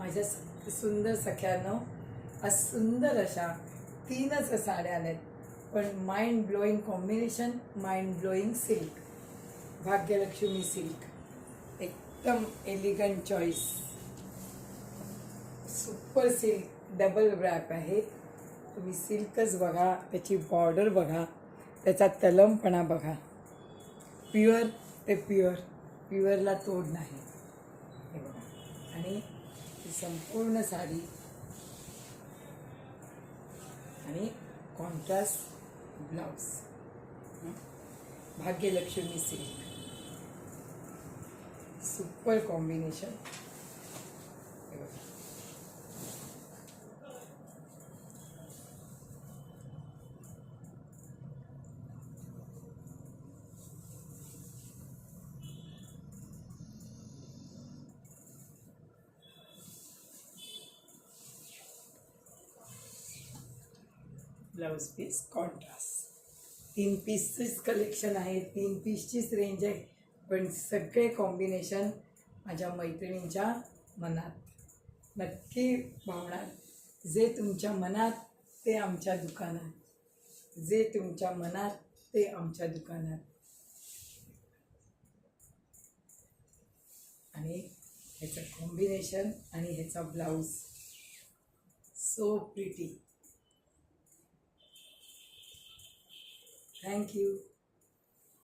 माझ्या सुंदर सख्यांनो, आज सुंदर अशा 3च साड्या आल्यात, पण mind blowing combination, mind blowing silk, Bhagyalakshmi silk, एकदम elegant choice, super silk double wrap आहे. तुम्ही सिल्कच बघा, त्याची बॉर्डर बघा, त्याचा तलमपणा बघा. प्युअर ते प्युअरला तोड नाही. हे बघा, आणि ही संपूर्ण साडी आणि contrast blouse, Bhagyalakshmi silk, super combination. हे बघा, ब्लाउज पीस कॉन्ट्रास्ट. 3 पीसचीच कलेक्शन आहे, 3 पीसचीच रेंज आहे, पण सगळे कॉम्बिनेशन माझ्या मैत्रिणींच्या मनात नक्की भावणार. जे तुमच्या मनात ते आमच्या दुकानात, जे तुमच्या मनात ते आमच्या दुकानात. आणि ह्याचं कॉम्बिनेशन आणि ह्याचा blouse so pretty. Thank you.